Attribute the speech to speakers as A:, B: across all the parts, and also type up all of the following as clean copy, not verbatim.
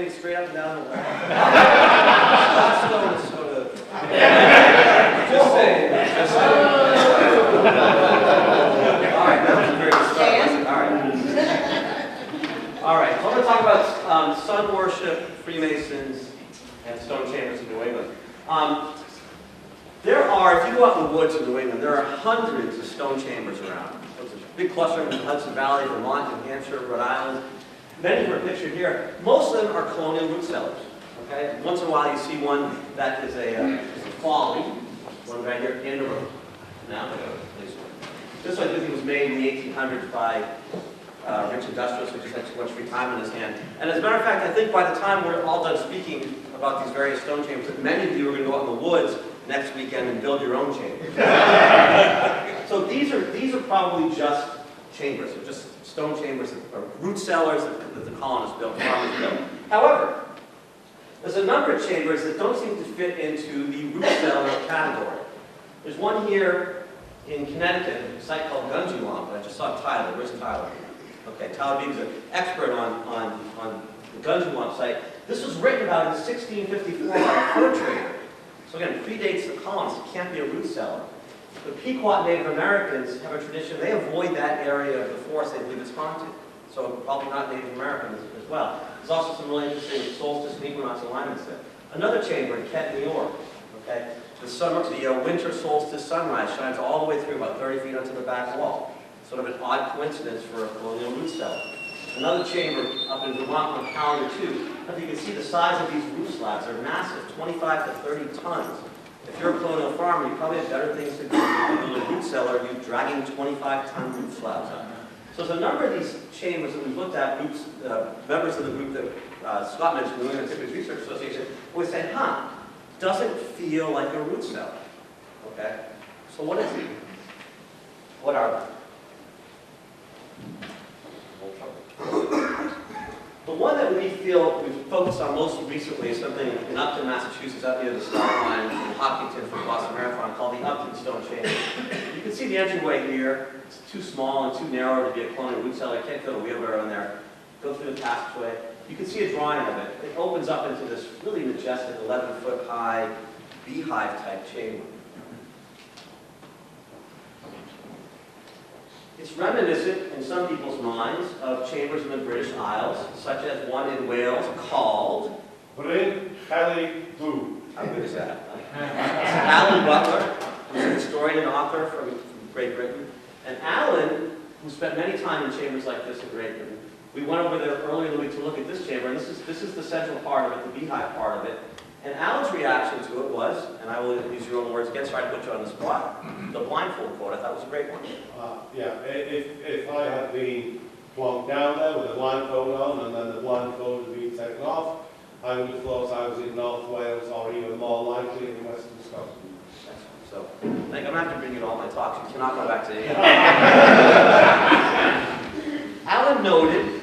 A: standing straight up and down the wall. Stone is sort of... Just saying. Just saying. All right, that was a very good start, wasn't it? All right, so I'm going to talk about sun worship, Freemasons, and stone chambers in New England. There are, if you go out in the woods in New England, there are hundreds of stone chambers around. There's a big cluster in the Hudson Valley, Vermont, New Hampshire, Rhode Island. Many of them are pictured here. Most of them are colonial root cellars. Okay? Once in a while you see one that is a folly, one right here in the room. Now, this one was made in the 1800s by rich industrialists who just had too much free time on his hand. And as a matter of fact, I think by the time we're all done speaking about these various stone chambers, that many of you are going to go out in the woods next weekend and build your own chamber. So these are probably just chambers, or just stone chambers, or root cellars that the colonists built, farmers built. However, there's a number of chambers that don't seem to fit into the root cellar category. There's one here in Connecticut, a site called Gunjuan, but I just saw Tyler. Where's Tyler? Okay, Tyler Bea's an expert on the Gunjuan site. This was written about in 1654 by a fur trader. So again, it predates the colonists. It can't be a root cellar. The Pequot Native Americans have a tradition. They avoid that area of the forest. They believe it's haunted. So probably not Native Americans as well. There's also some really interesting solstice and equinox alignments there. Another chamber in Kent, New York. Okay, the winter solstice sunrise shines all the way through, about 30 feet onto the back wall. Sort of an odd coincidence for a colonial root cellar. Another chamber up in Vermont on calendar 2. If you can see the size of these roof slabs, they're massive, 25 to 30 tons. If you're a colonial farmer, you probably have better things to do than build a root cellar, you dragging 25-ton roof slabs up. So there's a number of these chambers that we've looked at, groups, members of the group that Scott mentioned, the England Antiquities Research Association, always say, doesn't feel like a root cellar. Okay? So what is it? What are they? The one that we feel we've focused on most recently is something in Upton, Massachusetts, up near the start line in Hopkinton for the Boston Marathon, called the Upton Stone Chamber. You can see the entryway here. It's too small and too narrow to be a colonial root cellar. You can't fit a wheelbarrow in there. Go through the passageway. You can see a drawing of it. It opens up into this really majestic 11-foot high beehive-type chamber. It's reminiscent, in some people's minds, of chambers in the British Isles, such as one in Wales called...
B: Bryn Kelly Blue.
A: How good is that? Alan Butler, who's a historian and author from Great Britain. And Alan, who spent many time in chambers like this in Great Britain, we went over there earlier in the week to look at this chamber, and this is the central part of it, the beehive part of it. And Alan's reaction to it was, and I will use your own words again, so I put you on the spot, the blindfold quote. I thought was a great one.
B: Yeah, if I had been plonked down there with a blindfold on and then the blindfold had been taken off, I would have thought I was in North Wales or even more likely in Western Scotland.
A: So, I think I'm going to have to bring you to all my talks. You cannot go back to England. Alan noted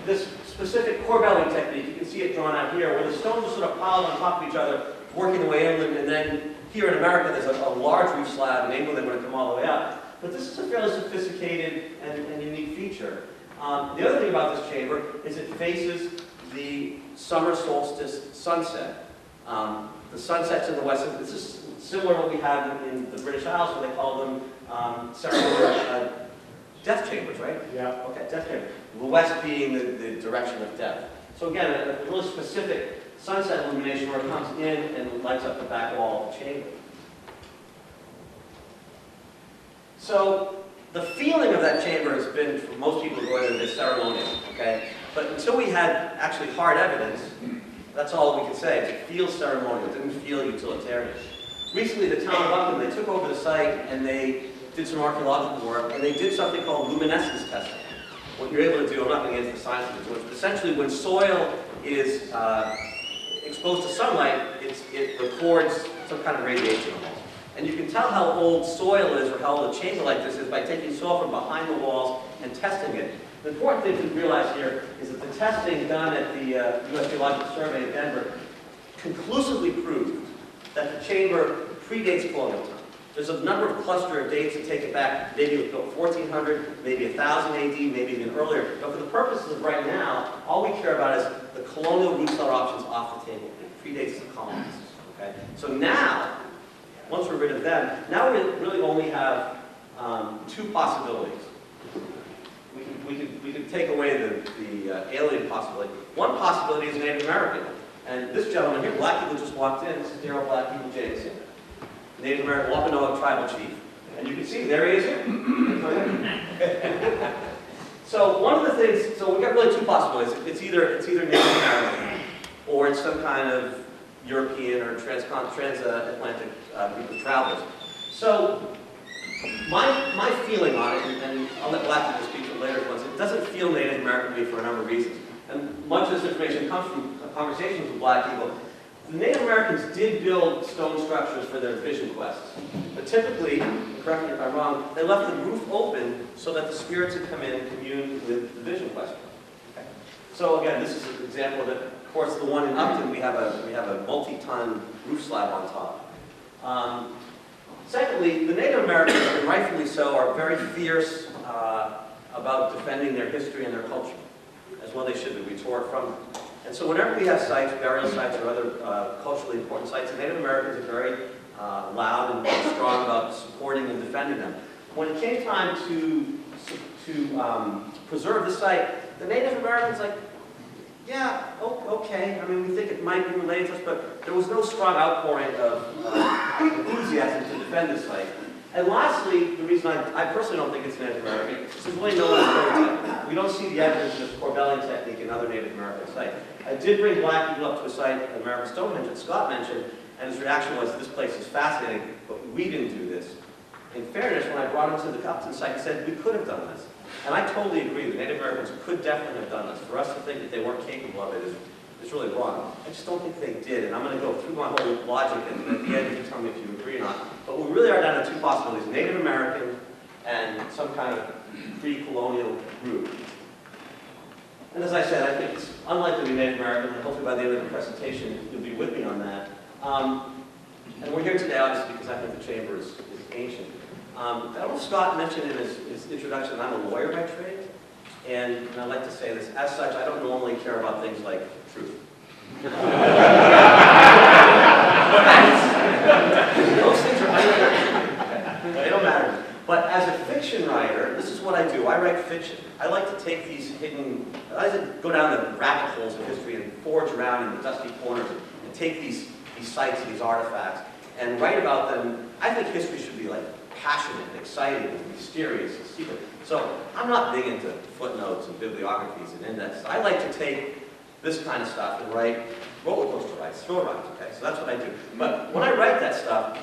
A: this specific corbelling technique. You can see it drawn out here, where the stones are sort of piled on top of each other, working their way inland, and then here in America there's a large roof slab. In England they're going to come all the way up. But this is a fairly sophisticated and unique feature. The other thing about this chamber is it faces the summer solstice sunset. The sunsets in the west, this is similar to what we have in the British Isles, where they call them ceremonial death chambers, right?
B: Yeah.
A: Okay, death chamber. The west being the direction of death. So again, a really specific sunset illumination where it comes in and lights up the back wall of the chamber. So the feeling of that chamber has been, for most people who go in, this ceremonial, okay? But until we had actually hard evidence, that's all we could say. It feels ceremonial. It didn't feel utilitarian. Recently, the town of Upton, they took over the site and they did some archaeological work, and they did something called luminescence testing. What you're able to do, I'm not going to get into the science of it, but essentially when soil is exposed to sunlight, it records some kind of radiation almost. And you can tell how old soil is or how old a chamber like this is by taking soil from behind the walls and testing it. The important thing to realize here is that the testing done at the U.S. Geological Survey in Denver conclusively proved that the chamber predates colonial time. There's a number of cluster of dates that take it back. Maybe it was built 1400, maybe 1000 AD, maybe even earlier. But for the purposes of right now, all we care about is the colonial root cellar options off the table. It predates the colonists. Okay? So now, once we're rid of them, now we really only have two possibilities. We could take away the alien possibility. One possibility is Native American. And this gentleman here, Black Eagle, just walked in. This is Daryl Black Eagle Jameson, Native American Wampanoag tribal chief. And you can see, there he is here. So one of the things, so we've got really two possibilities. It's either Native American, or it's some kind of European or transatlantic group of travelers. So my feeling on it, and I'll let Black Eagle speak to it later once, it doesn't feel Native American to me for a number of reasons. And much of this information comes from conversations with Black Eagle. The Native Americans did build stone structures for their vision quests. But typically, correct me if I'm wrong, they left the roof open so that the spirits would come in and commune with the vision quest. Okay. So again, this is an example of it. Of course, the one in Upton, we have a multi-ton roof slab on top. Secondly, the Native Americans, and rightfully so, are very fierce about defending their history and their culture. As well they should be. We tore it from them. And so whenever we have sites, burial sites or other culturally important sites, the Native Americans are very loud and strong about supporting and defending them. When it came time to preserve the site, the Native Americans like, yeah, okay. I mean, we think it might be related to us, but there was no strong outpouring of enthusiasm to defend the site. And lastly, the reason I personally don't think it's Native American is there's really no evidence. We don't see the evidence of Corbellian technique in other Native American sites. I did bring Black Eagle up to a site at American Stonehenge that Scott mentioned, and his reaction was, this place is fascinating, but we didn't do this. In fairness, when I brought him to the Upton site, he said, we could have done this. And I totally agree, the Native Americans could definitely have done this. For us to think that they weren't capable of it is really wrong. I just don't think they did, and I'm going to go through my whole logic, and at the end you can tell me if you agree or not. But we really are down to two possibilities, Native American and some kind of pre-colonial group. And as I said, I think it's unlikely to be Native American, and hopefully by the end of the presentation you'll be with me on that. And we're here today obviously because I think the chamber is ancient. I don't know if Scott mentioned in his introduction that I'm a lawyer by trade, and I'd like to say this. As such, I don't normally care about things like truth. Those things are unimportant. They don't matter. But as a fiction writer, this is what I do. I write fiction. I like to take these hidden, I like to go down the rabbit holes of history and forge around in the dusty corners and take these sites and these artifacts and write about them. I think history should be like passionate and exciting and mysterious and secret. So I'm not big into footnotes and bibliographies and indexes. I like to take this kind of stuff and write roller coaster rides, thrill rides, okay? So that's what I do. But when I write that stuff,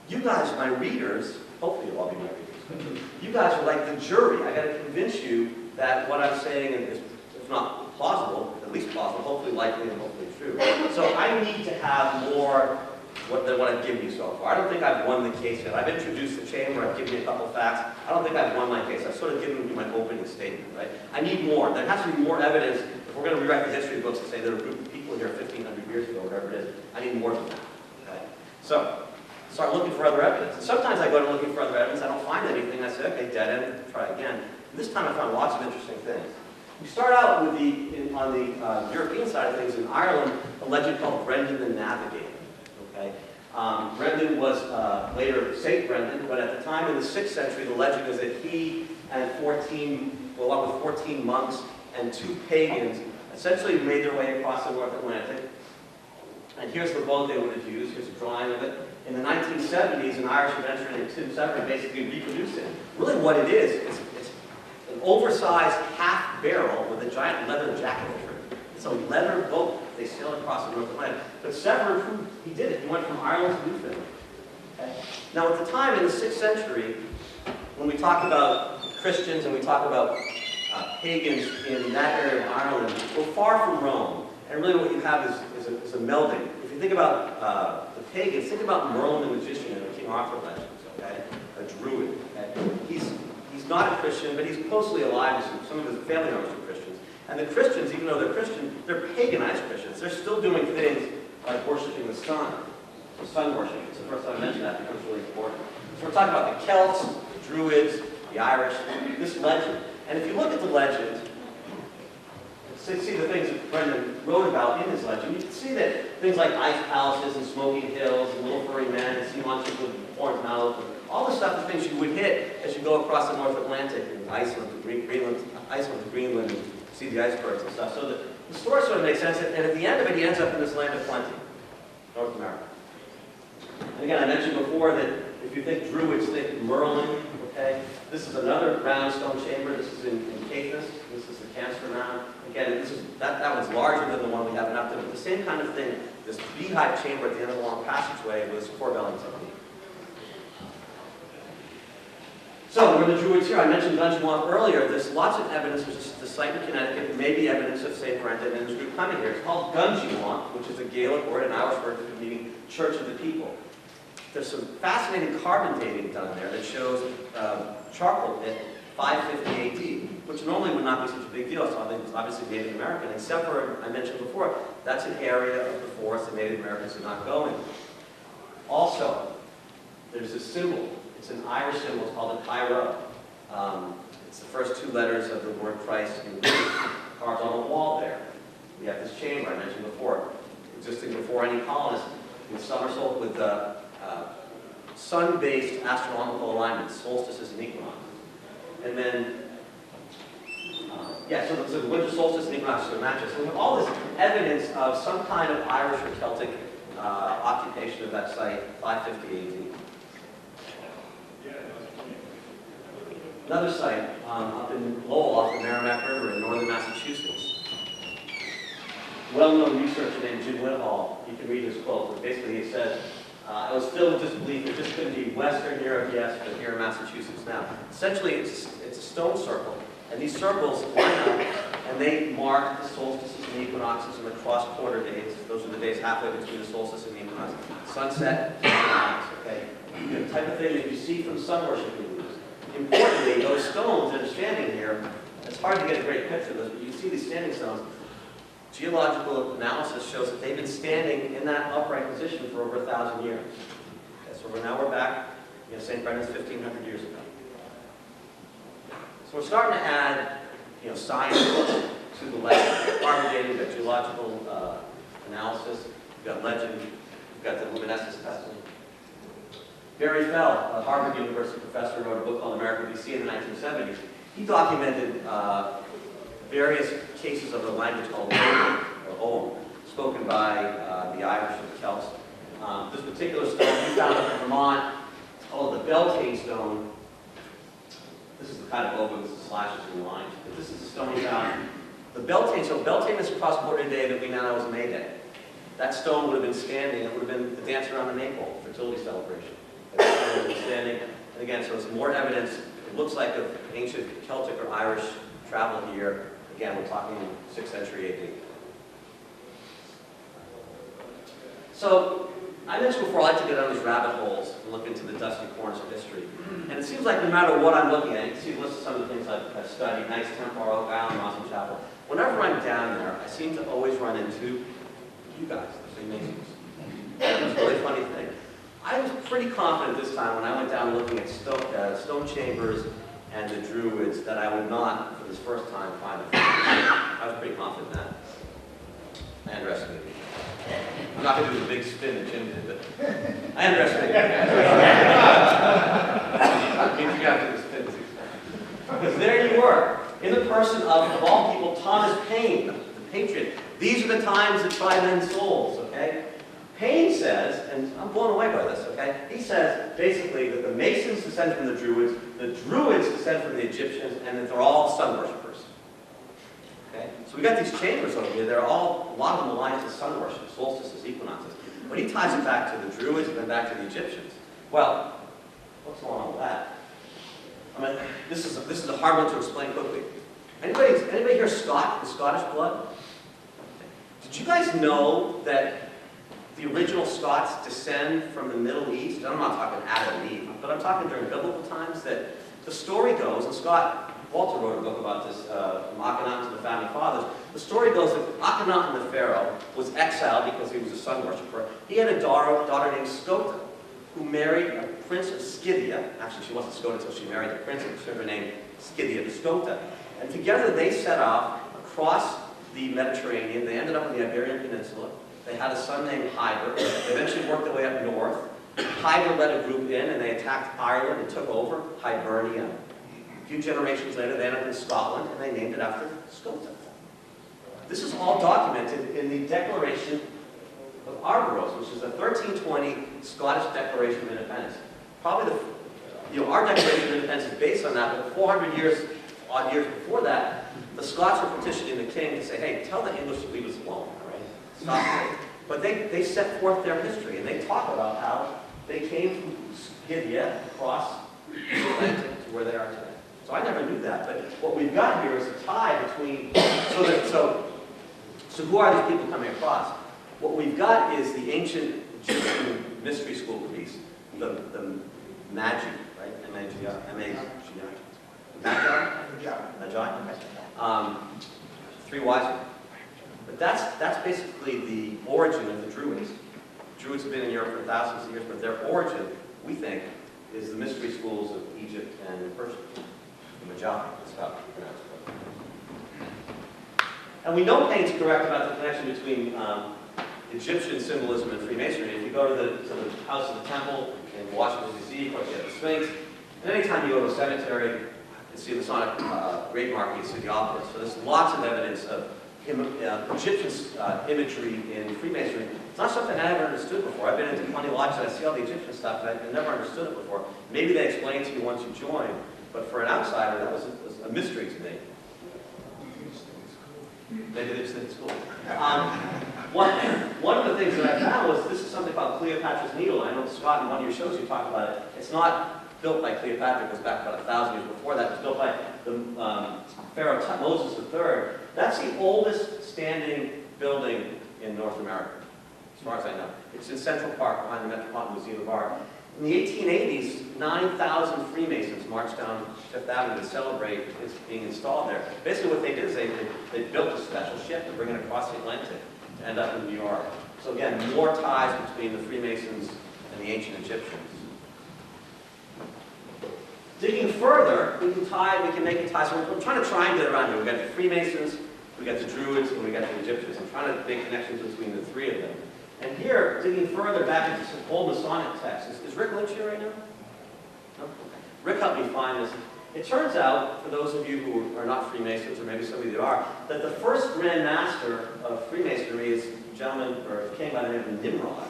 A: you guys, my readers, hopefully you'll all be my readers, you guys are like the jury. I got to convince you that what I'm saying is, if not plausible, at least plausible, hopefully likely and hopefully true. So I need to have more than what I've given you so far. I don't think I've won the case yet. I've introduced the chamber, I've given you a couple of facts. I don't think I've won my case. I've sort of given you my opening statement, right? I need more. There has to be more evidence. If we're going to rewrite the history books and say there were a group of people here 1,500 years ago, whatever it is, I need more than that, okay? So, start looking for other evidence. And sometimes I go to looking for other evidence, I don't find anything, I say, okay, dead end, try again. And this time I found lots of interesting things. We start out with on the European side of things, in Ireland, a legend called Brendan the Navigator. Okay? Brendan was later Saint Brendan, but at the time in the 6th century, the legend is that he and along with 14 monks and 2 pagans, essentially made their way across the North Atlantic. And here's the boat they would have used. Here's a drawing of it. In the 1970s, an Irish adventurer named Tim Severin basically reproduced it. Really what it is, it's an oversized half barrel with a giant leather jacket over it. It's a leather boat. They sailed across the North Atlantic. But Severin, he did it. He went from Ireland to Newfoundland. Okay? Now at the time in the 6th century, when we talk about Christians and we talk about pagans in that area of Ireland, we're far from Rome. And really what you have is a melding. If you think about the pagans, think about Merlin the magician in the King Arthur legends, okay? A druid. Okay? He's not a Christian, but he's closely allied to some of his family members are Christians. And the Christians, even though they're Christian, they're paganized Christians. They're still doing things like worshiping the sun worship. It's the first time I mentioned that, it becomes really important. So we're talking about the Celts, the Druids, the Irish, this legend. And if you look at the legend, see the things that Brendan wrote about in his legend, you can see that things like ice palaces and smoking hills and little furry men and sea monsters with horns mouths, all the stuff, the things you would hit as you go across the North Atlantic and Iceland to Greenland and see the icebergs and stuff. So the story sort of makes sense, and at the end of it, he ends up in this land of plenty, North America. And again, I mentioned before that if you think Druids, think Merlin, okay? This is another round stone chamber. This is in Caithness. This is the Cancer Mound. Again, that one's larger than the one we have in Upton, but the same kind of thing. This beehive chamber at the end of the long passageway with four buildings underneath. So, we're the Druids here. I mentioned Dungeon earlier. There's lots of evidence. There's the site in Connecticut, maybe evidence of St. Brendan and his group coming here. It's called Gungeon, which is a Gaelic word, an Irish word for meaning Church of the People. There's some fascinating carbon dating done there that shows charcoal at 550 AD, which normally would not be such a big deal. So I think it's obviously Native American, except for, I mentioned before, that's an area of the forest that Native Americans did not go in. Also, there's a symbol. It's an Irish symbol. It's called a Tyro. It's the first two letters of the word Christ in Greek, carved on the wall there. We have this chamber I mentioned before, existing before any colonists, with somersault with sun-based astronomical alignments, solstices and equinoxes. And then, so the winter solstice and equinoxes are matches. So we have all this evidence of some kind of Irish or Celtic occupation of that site, 550 AD. Another site up in Lowell off the Merrimack River in northern Massachusetts. Well-known researcher named Jim Whitehall, you can read his quote, but basically he said, I was filled with disbelief that this couldn't be Western Europe, yes, but here in Massachusetts now. Essentially, it's a stone circle, and these circles line up, and they mark the solstices and the equinoxes and the cross-quarter days. Those are the days halfway between the solstice and the equinox. Sunset, equinox, okay? The type of thing that you see from sun worship groups. Importantly, those stones that are standing here, it's hard to get a great picture of this, but you see these standing stones. Geological analysis shows that they've been standing in that upright position for over 1,000 years. Okay, so now we're back, St. Brendan's 1,500 years ago. So we're starting to add, science to the legend. Carbon dating, we've got geological analysis, we've got legend, we've got the luminescence testing. Barry Fell, a Harvard University professor, wrote a book called America BC in the 1970s. He documented various cases of a language called Ogham, or Ogham, spoken by the Irish and the Celts. This particular stone we found up in Vermont, it's called the Beltane stone. This is the kind of Ogham, this is slashes and lines. But this is the stone we found. The Beltane, so Beltane is a cross-border day that we now know as May Day. That stone would have been standing, it would have been the dance around the maypole, fertility celebration. That stone would have been standing, and again, so it's more evidence, it looks like of ancient Celtic or Irish travel here. Again, we're talking 6th century AD. So, I mentioned before, I like to get on these rabbit holes and look into the dusty corners of history. And it seems like no matter what I'm looking at, you can see a list of some of the things I've studied, Knights Templar, Oak Island, Awesome Chapel. Whenever I'm down there, I seem to always run into you guys, the Freemasons. That's a really funny thing. I was pretty confident this time when I went down looking at stone chambers and the Druids that I would not, for this first time, find them. I was pretty confident in that. I underestimated you. I'm not going to do the big spin that Jim did, but I underestimated you. I mean, you got to do the spin too. Because there you were, in the person of all people, Thomas Paine, the patriot. These are the times that try men's souls, okay? Paine says, and I'm blown away by this, okay? He says, basically, that the Masons descend from the Druids descend from the Egyptians, and that they're all sun worshippers. Okay? So we got these chambers over here. They're all, a lot of them aligned to sun worship, solstices, equinoxes. But he ties it back to the Druids and then back to the Egyptians. Well, what's going on with that? I mean, this is a hard one to explain quickly. Anybody here the Scottish blood? Did you guys know that the original Scots descend from the Middle East? I'm not talking Adam and Eve, but I'm talking during biblical times, that the story goes, and Walter wrote a book about this, from Akhenaten to the Founding Fathers. The story goes that Akhenaten the Pharaoh was exiled because he was a sun worshiper. He had a daughter named Scota, who married a Prince of Scythia. Actually, she wasn't Skota until she married the prince, and took her name Scythia to Skota. And together they set off across the Mediterranean. They ended up in the Iberian Peninsula. They had a son named Hyder. They eventually worked their way up north. Hyder led a group in, and they attacked Ireland and took over Hibernia. A few generations later, they ended up in Scotland, and they named it after Skota. This is all documented in the Declaration of Arbroath, which is the 1320 Scottish Declaration of Independence. Probably our Declaration of Independence is based on that, but 400 years, odd years before that, the Scots were petitioning the king to say, hey, tell the English to leave us alone, all right? Stop it. But they set forth their history, and they talk about how they came from Scythia across the Atlantic to where they are today. So I never knew that, but what we've got here is a tie between, so who are these people coming across? What we've got is the ancient Egyptian mystery school priests, the Magi, right? M-A-G-I. Magi? Okay. Three wise men. But that's basically the origin of the Druids. Druids have been in Europe for thousands of years, but their origin, we think, is the mystery schools of Egypt and Persia. The Magi, that's how it's pronounced. And we know Payne's correct about the connection between Egyptian symbolism and Freemasonry. If you go to the House of the Temple in Washington, D.C., of course, you have the Sphinx. And anytime you go to a cemetery and see the Masonic grave marking, you see the opera. So there's lots of evidence of Egyptian imagery in Freemasonry. It's not something I ever understood before. I've been into 20 lodges and I see all the Egyptian stuff, but I've never understood it before. Maybe they explain to you once you join, but for an outsider, that was a mystery to me. Maybe they just think it's cool. One of the things that I found was this is something called Cleopatra's Needle. I know, Scott, in one of your shows you talked about it. It's not built by Cleopatra. It goes back about 1,000 years before that. It was built by the Pharaoh Moses III. That's the oldest standing building in North America, as far as I know. It's in Central Park behind the Metropolitan Museum of Art. In the 1880s, 9,000 Freemasons marched down Fifth Avenue to celebrate its being installed there. Basically what they did is they built a special ship to bring it across the Atlantic to end up in New York. So again, more ties between the Freemasons and the ancient Egyptians. Digging further, we can make a tie. So we're trying to triangulate around here. We've got the Freemasons, we've got the Druids, and we've got the Egyptians. I'm trying to make connections between the three of them. And here, digging further back into some old Masonic texts, is Rick Lynch here right now? No? Okay. Rick helped me find this. It turns out, for those of you who are not Freemasons, or maybe some of you are, that the first Grand Master of Freemasonry is a gentleman, or a king by the name of Nimrod.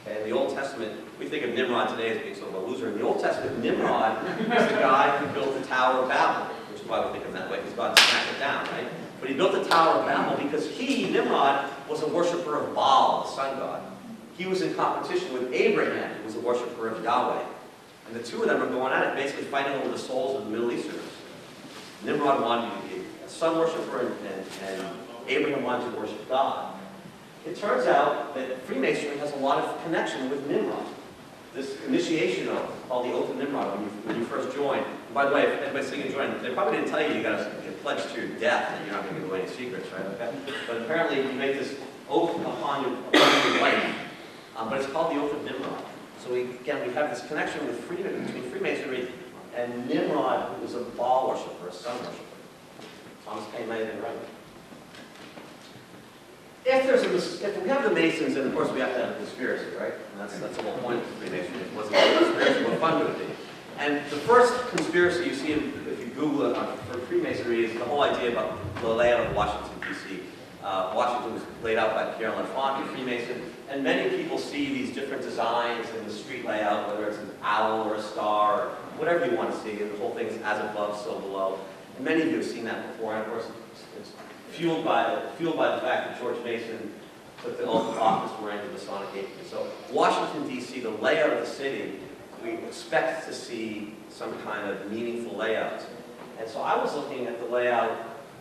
A: Okay, in the Old Testament, we think of Nimrod today as being sort of a loser. In the Old Testament, Nimrod is the guy who built the Tower of Babel, which is why we think of him that way, because God smacked it down, right? But he built the Tower of Babel because Nimrod, was a worshiper of Baal, the sun god. He was in competition with Abraham, who was a worshiper of Yahweh. And the two of them are going at it, basically fighting over the souls of the Middle Easterners. Nimrod wanted to be a sun worshiper, and Abraham wanted to worship God. It turns out that Freemasonry has a lot of connection with Nimrod. This initiation oath, called the Oath of Nimrod, when you first join. And by the way, if anybody's thinking of joining, they probably didn't tell you got to pledge to your death that you're not going to give away any secrets, right? Okay? But apparently you make this oath upon your life. But it's called the Oath of Nimrod. So we have this connection between Freemasonry and Nimrod, who was a Baal worshiper, a sun worshiper. Thomas Paine might have been right. If we have the Masons, then of course we have to have a conspiracy, right? And that's the whole point of Freemasonry. It wasn't a conspiracy, what fun would it be? And the first conspiracy you see, if you Google it for Freemasonry, is the whole idea about the layout of Washington, D.C. Washington was laid out by Pierre L'Enfant, a Freemason, and many people see these different designs in the street layout, whether it's an owl or a star, or whatever you want to see, and the whole thing is as above, so below. And many of you have seen that before, and of course it's fueled by the fact that George Mason took the oath of office wearing the Masonic apron. So Washington, D.C., the layout of the city, we expect to see some kind of meaningful layout. And so I was looking at the layout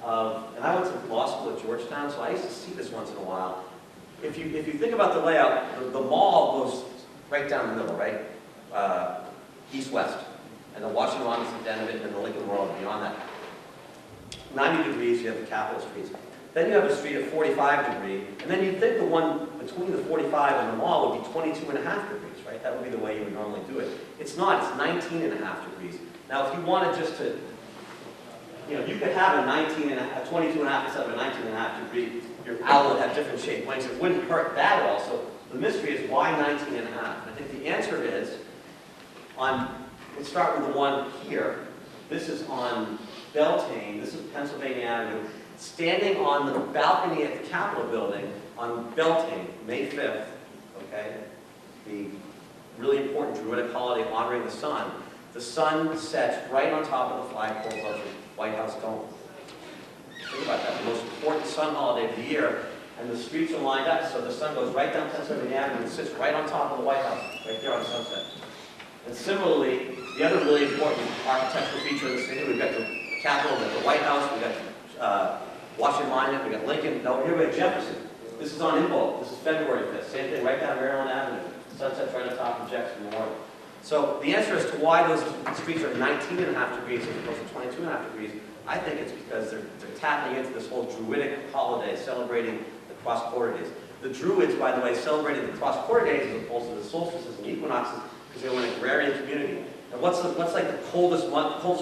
A: of, and I went to law school at Georgetown, so I used to see this once in a while. If you think about the layout, the mall goes right down the middle, right? East-west. And the Washington Monument's at the end of it, and the Lincoln Memorial beyond that. 90 degrees, you have the Capitol streets. Then you have a street at 45 degrees, and then you'd think the one between the 45 and the mall would be 22.5 degrees, right? That would be the way you would normally do it. It's not, it's 19.5 degrees. Now, if you wanted just to, you could have a 22.5 instead of a 19.5 degree, your owl would have different shaped wings. It wouldn't hurt that at all. So the mystery is why 19.5? And I think the answer is let's start with the one here. This is on Beltane. This is Pennsylvania Avenue. Standing on the balcony at the Capitol building on Beltane, May 5th, okay? The really important Druidic holiday honoring the sun. The sun sets right on top of the flagpoles of the White House dome. Think about that, the most important sun holiday of the year, and the streets are lined up, so the sun goes right down Pennsylvania Avenue and sits right on top of the White House, right there on Sunset. And similarly, the other really important architectural feature of the city, we've got the Capitol, we've got the White House, we've got Washington Monument, we've got Lincoln, no, here we have Jefferson. This is on Imboldt, this is February 5th, same thing, right down Maryland Avenue. Sunset's right on top of Jefferson Memorial. So the answer as to why those streets are 19.5 degrees as opposed to 22.5 degrees, I think it's because they're tapping into this whole Druidic holiday, celebrating the cross-quarter days. The Druids, by the way, celebrated the cross-quarter days as opposed to the solstices and equinoxes because they were an agrarian community. And what's like the coldest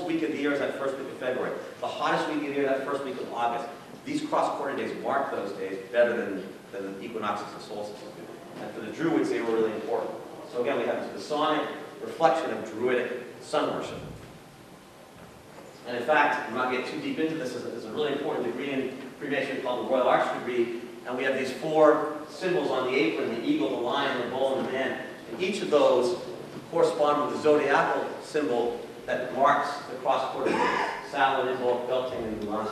A: week of the year is that first week of February. The hottest week of the year, that first week of August. These cross-quarter days mark those days better than the equinoxes and solstices do. And for the Druids, they were really important. So again, we have this Masonic reflection of Druidic sun worship. And in fact, I'm not going to get too deep into this, there's a really important degree in Freemasonry called the Royal Arch degree, and we have these 4 symbols on the apron, the eagle, the lion, the bull, and the man. And each of those correspond with the zodiacal symbol that marks the cross-quarter days. Samhain, Imboldt, Beltane, and Milan.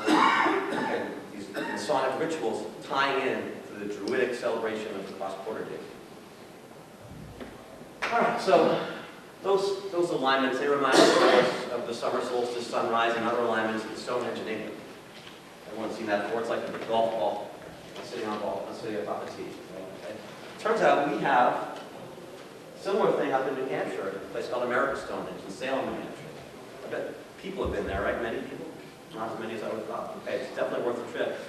A: Okay, these Masonic rituals tying in to the Druidic celebration of the cross-quarter days. All right, so those alignments, they remind us of the summer solstice, sunrise, and other alignments in Stonehenge in England. Everyone's seen that before. It's like a golf ball sitting on a top of tea. Okay? Turns out we have a similar thing up in New Hampshire, a place called American Stonehenge in Salem, New Hampshire. I bet people have been there, right? Many people? Not as many as I would have thought. Okay, it's definitely worth the trip.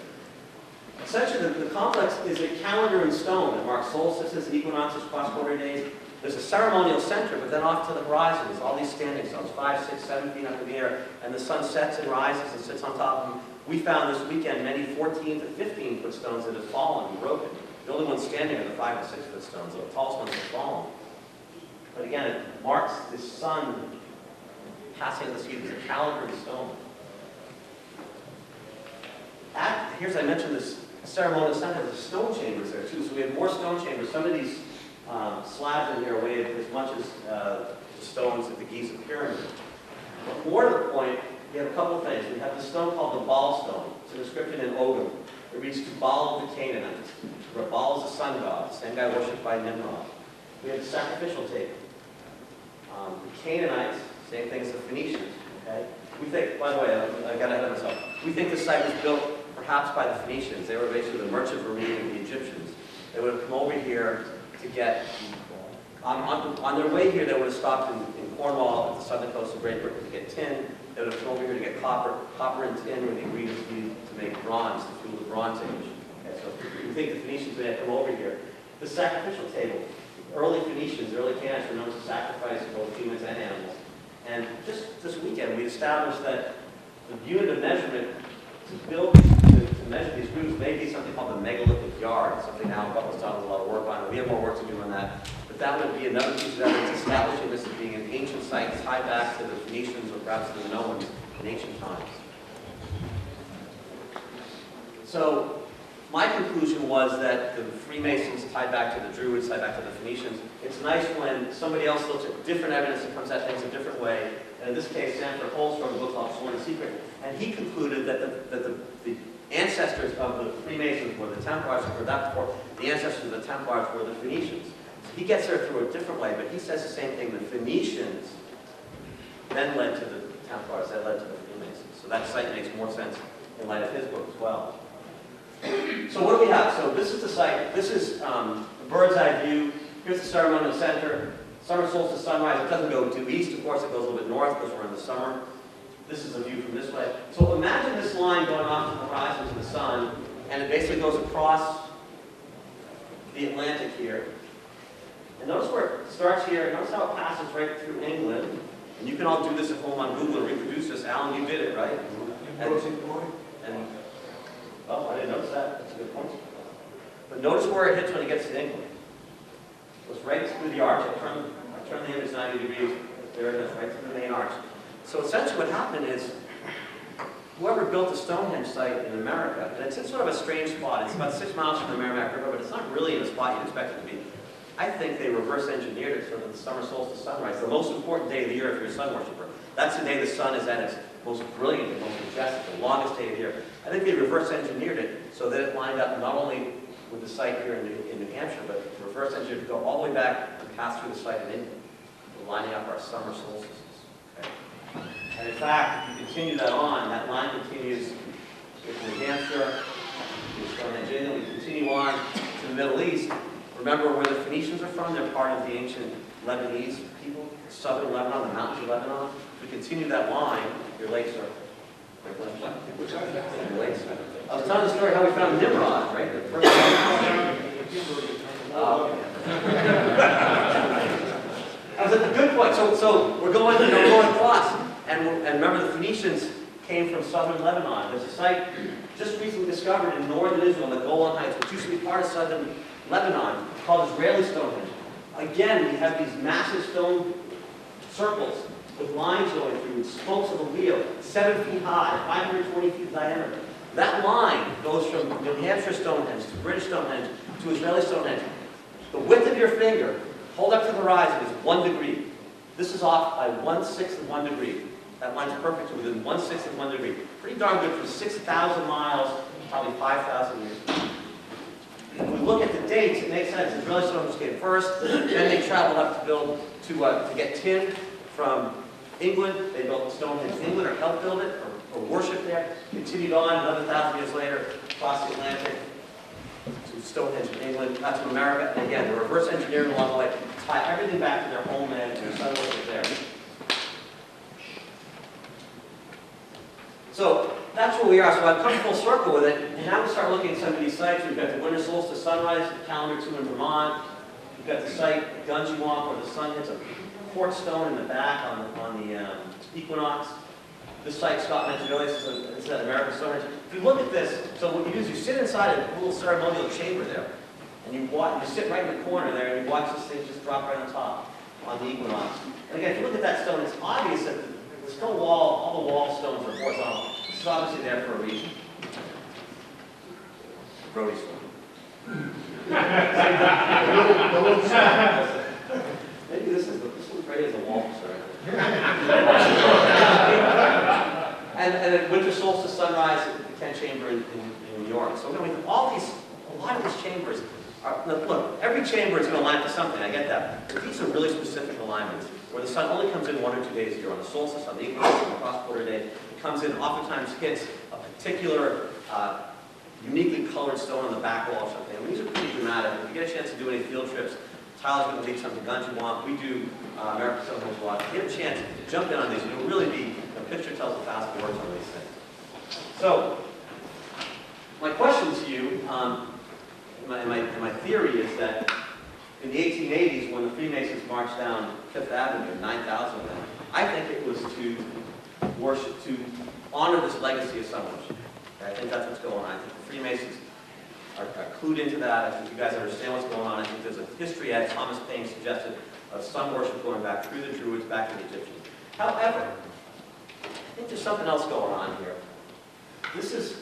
A: Essentially, the complex is a calendar in stone that marks solstices, equinoxes, cross-quarter days. There's a ceremonial center, but then off to the horizon is all these standing stones, 5, 6, 7 feet up in the air, and the sun sets and rises and sits on top of them. We found this weekend many 14 to 15 foot stones that have fallen and broken. The only ones standing are the 5 to 6 foot stones. The tallest ones have fallen. But again, it marks the sun passing the sea. It's a calendar in stone. Here's, I mentioned this ceremonial center, there's stone chambers there too. So we have more stone chambers. Some of these slabs in here weigh as much as the stones at the Giza pyramid. But more to the point, we have a couple of things. We have this stone called the Baal stone. It's an inscription in Ogham. It reads Tubal of the Canaanites. Baal is the sun god, the same guy worshipped by Nimrod. We have the sacrificial table. The Canaanites, same thing as the Phoenicians. Okay? We think, by the way, I got ahead of myself. We think this site was built perhaps by the Phoenicians. They were basically the merchant marine of the Egyptians. They would have come over here to get, on their way here, they would have stopped in Cornwall at the southern coast of Great Britain to get tin. They would have come over here to get copper and tin were the ingredients needed to make bronze, to fuel the Bronze Age. Okay, so we think the Phoenicians may have come over here. The sacrificial table. Early Phoenicians, early Canaanites were known to sacrifice both humans and animals. And just this weekend, we established that the unit of measurement to measure these grooves may be something called the megalithic yard, something Alan Butler's done a lot of work on. We have more work to do on that. But that would be another piece of evidence establishing this as being an ancient site tied back to the Phoenicians or perhaps the Minoans in ancient times. So my conclusion was that the Freemasons tied back to the Druids, tied back to the Phoenicians. It's nice when somebody else looks at different evidence and comes at things a different way. And in this case, Sanford Holmes wrote a book called Sworn in Secret. And he concluded that the ancestors of the Freemasons were the Templars, or the ancestors of the Templars were the Phoenicians. So he gets there through a different way, but he says the same thing. The Phoenicians then led to the Templars, that led to the Freemasons. So that site makes more sense in light of his book as well. So what do we have? So this is the site. This is a bird's eye view. Here's the ceremonial center. Summer solstice sunrise. It doesn't go due east, of course. It goes a little bit north because we're in the summer. This is a view from this way. So imagine this line going off to the horizon to the sun, and it basically goes across the Atlantic here. And notice where it starts here, notice how it passes right through England. And you can all do this at home on Google and reproduce this. Alan, you did it, right? And oh, I didn't notice that. That's a good point. But notice where it hits when it gets to England. It goes right through the arch. I turn the image 90 degrees. There it is, right through the main arch. So essentially what happened is, whoever built the Stonehenge site in America, and it's in sort of a strange spot. It's about 6 miles from the Merrimack River, but it's not really in a spot you'd expect it to be. I think they reverse engineered it so that the summer solstice sunrise, the most important day of the year if you're a sun worshiper. That's the day the sun is at its most brilliant, the most majestic, the longest day of the year. I think they reverse engineered it so that it lined up not only with the site here in New Hampshire, but reverse engineered to go all the way back and pass through the site in England. We're lining up our summer solstices. Okay? And in fact, if you continue that on, that line continues with New Hampshire, Stonehenge, England. We continue on to the Middle East. Remember where the Phoenicians are from? They're part of the ancient Lebanese people, southern Lebanon, the mountains of Lebanon. If we continue that line, your lakes are. Your lakes. I was telling the story how we found Nimrod, right? The first That was a good point. So we're going across, and remember the Phoenicians came from southern Lebanon. There's a site just recently discovered in northern Israel, the Golan Heights, which used to be part of southern Lebanon, called Israeli Stonehenge. Again, we have these massive stone circles with lines going through, with spokes of a wheel, 7 feet high, 520 feet diameter. That line goes from New Hampshire Stonehenge to British Stonehenge to Israeli Stonehenge. The width of your finger, hold up to the horizon, is 1 degree. This is off by 1/6 of 1 degree. That line's perfect within 1/6 of 1 degree. Pretty darn good for 6,000 miles, probably 5,000 years. When we look at the dates, it makes sense. Israeli Stonehenge came first, then they traveled up to build, to get tin from England. They built Stonehenge in England, or helped build it, or worshiped there. Continued on another 1,000 years later, across the Atlantic, to Stonehenge in England, not to America. And again, the reverse engineering along the way, tie everything back to their homeland and their sun worship there. So that's where we are. So I've come full circle with it, and now we start looking at some of these sites. We've got the winter solstice sunrise, calendar 2 in Vermont. We've got the site Gunjawamp, where the sun hits a quartz stone in the back on the equinox. This site Scott mentioned earlier, this is an American Stonehenge. If you look at this, so what you do is you sit inside a little ceremonial chamber there, and you sit right in the corner there, and you watch this thing just drop right on top on the equinox. And again, if you look at that stone, it's obvious that the stone wall, all the wall stones are horizontal. This is obviously there for a reason. Brody stone. Maybe this looks great as a wall, sir. and at winter solstice sunrise at the Kent Chamber in New York. So we have all these, a lot of these chambers are, look, every chamber is going to align to something, I get that. But these are really specific alignments, where the sun only comes in 1 or 2 days a year, on the solstice, on the equinox, on the cross-quarter day. It comes in, oftentimes hits a particular uniquely colored stone on the back wall or something. I mean, these are pretty dramatic. If you get a chance to do any field trips, Tyler's going to lead some to Gunjawamp. We do American Stonehenge a lot. If you get a chance to jump in on these, it'll really be, a picture tells 1,000 words on these things. So, my question to you, my theory is that in the 1880s, when the Freemasons marched down Fifth Avenue, 9,000 of them, I think it was to worship, to honor this legacy of sun worship. Okay? I think that's what's going on. I think the Freemasons are clued into that. I think you guys understand what's going on. I think there's a history, as Thomas Paine suggested, of sun worship going back through the Druids, back to the Egyptians. However, I think there's something else going on here. This is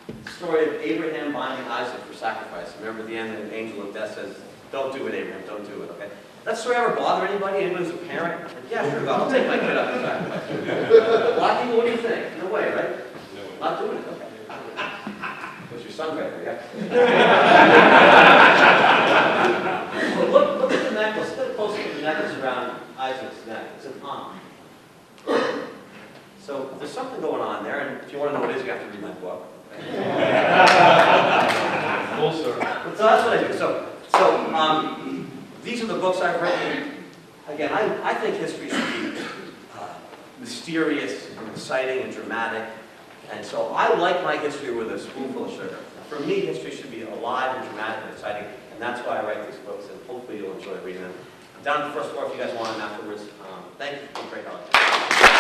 A: the story of Abraham binding Isaac for sacrifice. Remember at the end, the angel of death says, "Don't do it, Abraham, don't do it," okay? That story ever bother anybody? Anyone who's a parent? Like, yeah, sure, God, I'll take my kid up for sacrifice. A lot of people, what do you think? No way, right? Not doing it, okay. What's your son right there, yeah? Well, look at the necklace. Look closely at the necklace around Isaac's neck. It's an arm. So there's something going on there, and if you want to know what it is, you have to read my book.
C: Full circle.
A: So that's what I do. So these are the books I've written. Again, I think history should be mysterious and exciting and dramatic. And so I like my history with a spoonful of sugar. For me, history should be alive and dramatic and exciting, and that's why I write these books, and hopefully you'll enjoy reading them. I'm down on the first floor if you guys want them afterwards. Thank you. Great holiday.